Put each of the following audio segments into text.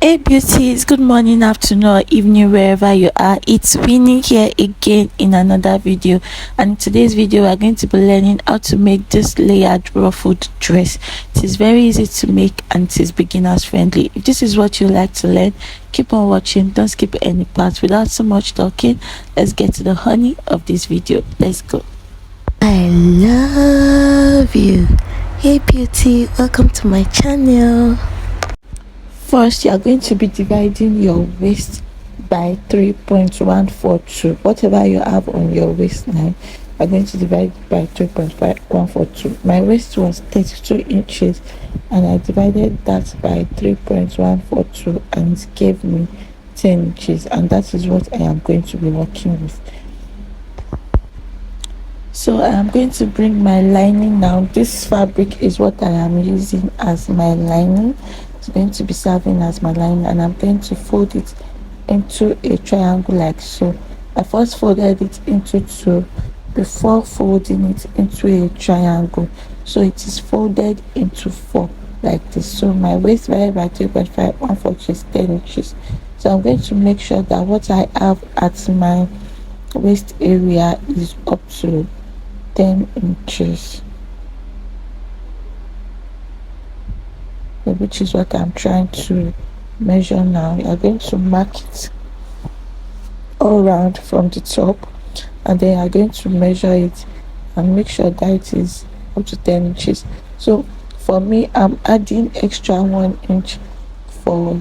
Hey beauties, good morning, afternoon, or evening, wherever you are. It's Winnie here again in another video. And in today's video, we're going to be learning how to make this layered ruffled dress. It is very easy to make and it is beginners friendly. If this is what you like to learn, keep on watching, don't skip any part. Without so much talking, let's get to the honey of this video. Let's go. I love you. Hey beauty, welcome to my channel. First, you are going to be dividing your waist by 3.142. Whatever you have on your waistline, you are going to divide by 3.142. My waist was 32 inches and I divided that by 3.142 and it gave me 10 inches, and that is what I am going to be working with. So I am going to bring my lining now. This fabric is what I am using as my lining. It's going to be serving as my lining, and I'm going to fold it into a triangle like so. I first folded it into two before folding it into a triangle, so it is folded into four like this. So my waist divided by 3.514 is 10 inches. So I'm going to make sure that what I have at my waist area is up to 10 inches, which is what I'm trying to measure now. You're going to mark it all around from the top, and then you're going to measure it and make sure that it is up to 10 inches. So for me, I'm adding extra 1 inch for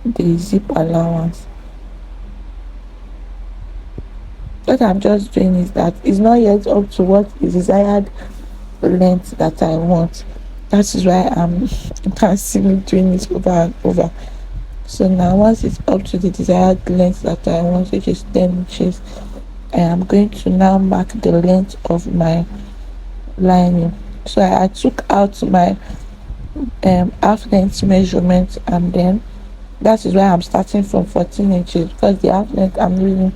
the zip allowance. What I'm just doing is that it's not yet up to what is desired length that I want. That is why you can see me doing it over and over. So now once it's up to the desired length that I want, which is 10 inches, I am going to now mark the length of my lining. So I took out my half length measurement, and then that is why I'm starting from 14 inches, because the half length I'm using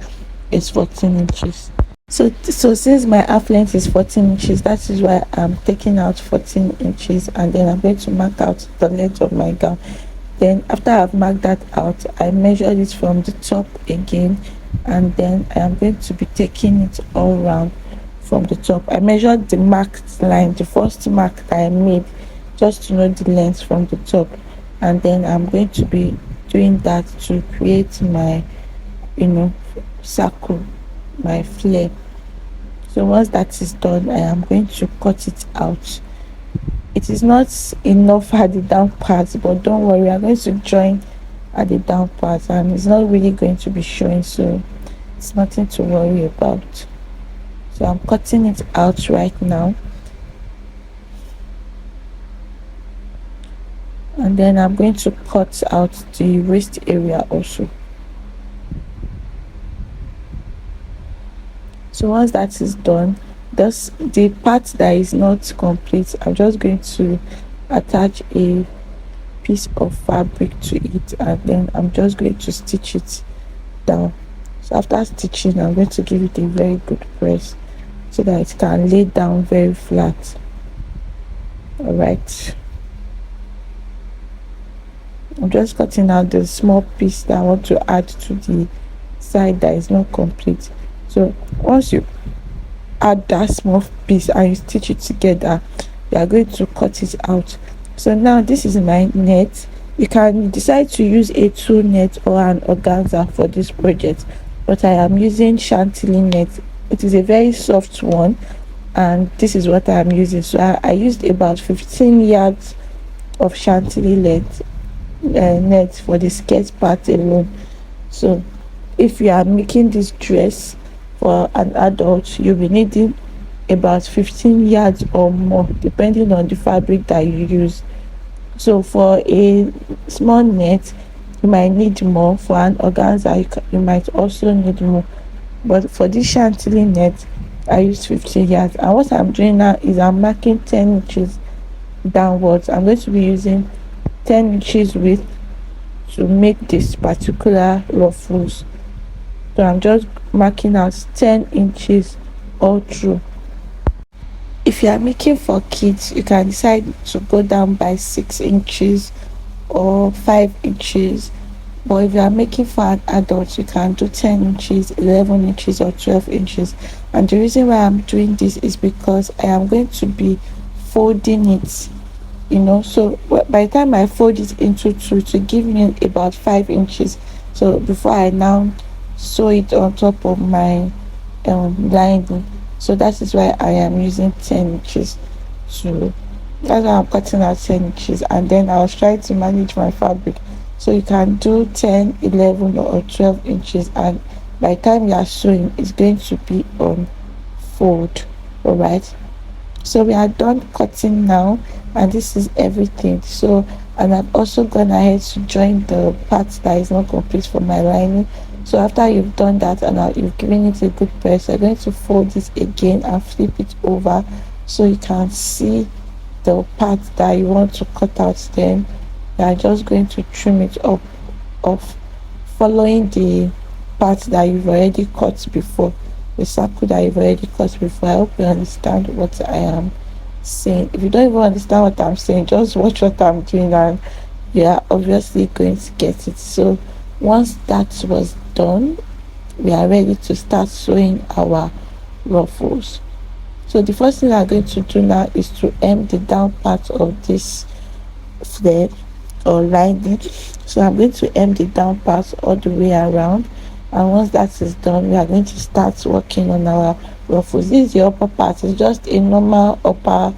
is 14 inches. So since my half length is 14 inches, that is why I'm taking out 14 inches, and then I'm going to mark out the length of my gown. Then after I've marked that out, I measured it from the top again, and then I am going to be taking it all around from the top. I measured the marked line, the first mark that I made, just to know the length from the top, and then I'm going to be doing that to create my circle, my flare. So once that is done, I am going to cut it out. It is not enough at the down part, but don't worry, I'm going to join at the down part, and it's not really going to be showing, so it's nothing to worry about. So I'm cutting it out right now, and then I'm going to cut out the waist area also. So once that is done, the part that is not complete, I'm just going to attach a piece of fabric to it, and then I'm just going to stitch it down. So after stitching, I'm going to give it a very good press so that it can lay down very flat. All right, I'm just cutting out the small piece that I want to add to the side that is not complete. So once you add that small piece and you stitch it together, you are going to cut it out. So now this is my net. You can decide to use a tulle net or an organza for this project, but I am using chantilly net. It is a very soft one, and this is what I am using. So I used about 15 yards of chantilly net for the skirt part alone. So if you are making this dress for an adult, you'll be needing about 15 yards or more, depending on the fabric that you use. So for a small net, you might need more. For an organza, you might also need more, but for this chantilly net, I used 15 yards. And what I'm doing now is I'm marking 10 inches downwards. I'm going to be using 10 inches width to make this particular ruffles. So I'm just marking out 10 inches all through. If you are making for kids, you can decide to go down by 6 inches or 5 inches. But if you are making for an adult, you can do 10 inches, 11 inches, or 12 inches. And the reason why I'm doing this is because I am going to be folding it, so by the time I fold it into two, to give me about 5 inches. So before I now sew it on top of my lining. So that is why I am using 10 inches to that's why I'm cutting out 10 inches. And then I was trying to manage my fabric, so you can do 10, 11, or 12 inches, and by the time you are sewing, it's going to be on fold. All right, so we are done cutting now, and this is everything. So, and I've also gone ahead to join the part that is not complete for my lining. So after you've done that and you've given it a good press, you're going to fold it again and flip it over, so you can see the part that you want to cut out. Then you are just going to trim it up off, following the part that you've already cut before, the circle that you've already cut before. I hope you understand what I am saying. If you don't even understand what I'm saying, just watch what I'm doing and you are obviously going to get it. So once that was done, we are ready to start sewing our ruffles. So the first thing I'm going to do now is to hem the down part of this thread or lining. So I'm going to hem the down part all the way around, and once that is done, we are going to start working on our ruffles. This is the upper part. It's just a normal upper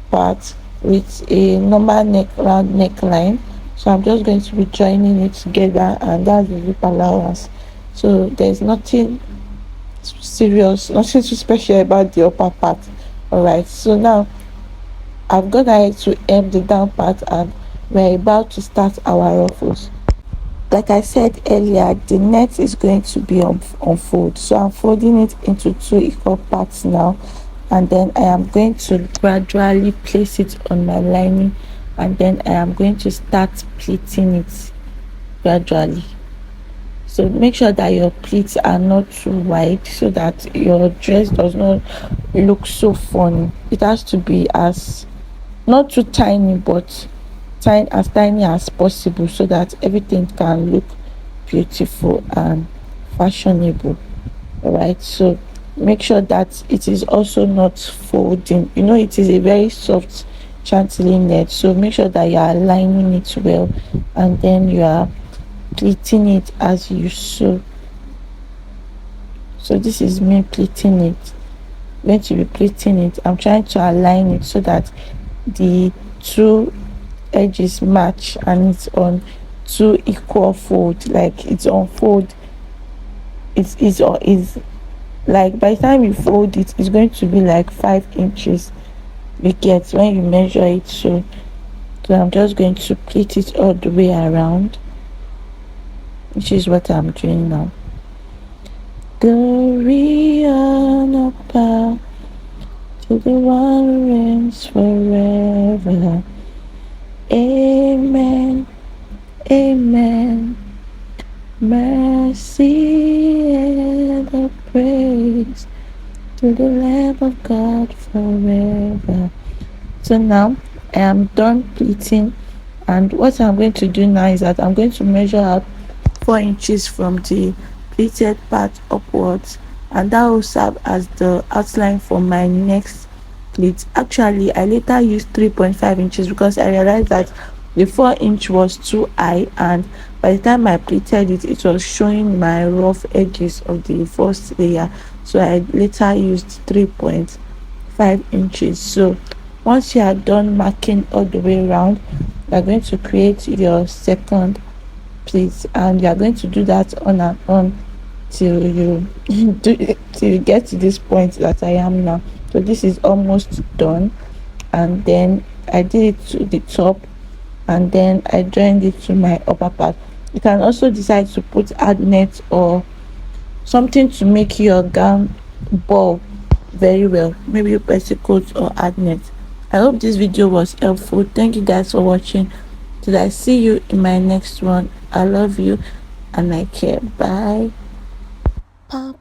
part with a normal round neckline. So I'm just going to be joining it together, and that's the zip allowance. So there's nothing serious, nothing too special about the upper part. All right, so now I've gone ahead to hem the down part, and we're about to start our ruffles. Like I said earlier, the net is going to be on fold, so I'm folding it into two equal parts now, and then I am going to gradually place it on my lining, and then I am going to start pleating it gradually. So make sure that your pleats are not too wide, so that your dress does not look so funny. It has to be as not too tiny, but tiny as possible, so that everything can look beautiful and fashionable. All right, so make sure that it is also not folding. It is a very soft chantilly net, so make sure that you are aligning it well, and then you are pleating it as you sew. So this is me pleating it. I'm going to be pleating it. I'm trying to align it so that the two edges match and it's on two equal fold, like it's on fold. It's like by the time you fold it, it's going to be like 5 inches, you get, when you measure it. So I'm just going to pleat it all the way around, which is what I'm doing now. Glory and power to the one who reigns forever. Amen. Amen. Mercy and the praise to the Lamb of God forever. So now I am done pleating, and what I'm going to do now is that I'm going to measure out 4 inches from the pleated part upwards, and that will serve as the outline for my next pleat. Actually, I later used 3.5 inches because I realized that the 4-inch was too high, and by the time I pleated it, it was showing my rough edges of the first layer. So I later used 3.5 inches. So once you are done marking all the way around, you are going to create your second pleat, and you are going to do that on and on till you till you get to this point that I am now. So this is almost done, and then I did it to the top, and then I joined it to my upper part. You can also decide to put ad net or something to make your gown ball very well, maybe petticoat or ad net. I hope this video was helpful. Thank you guys for watching. Till I see you in my next one. I love you and I care. Bye. Pop.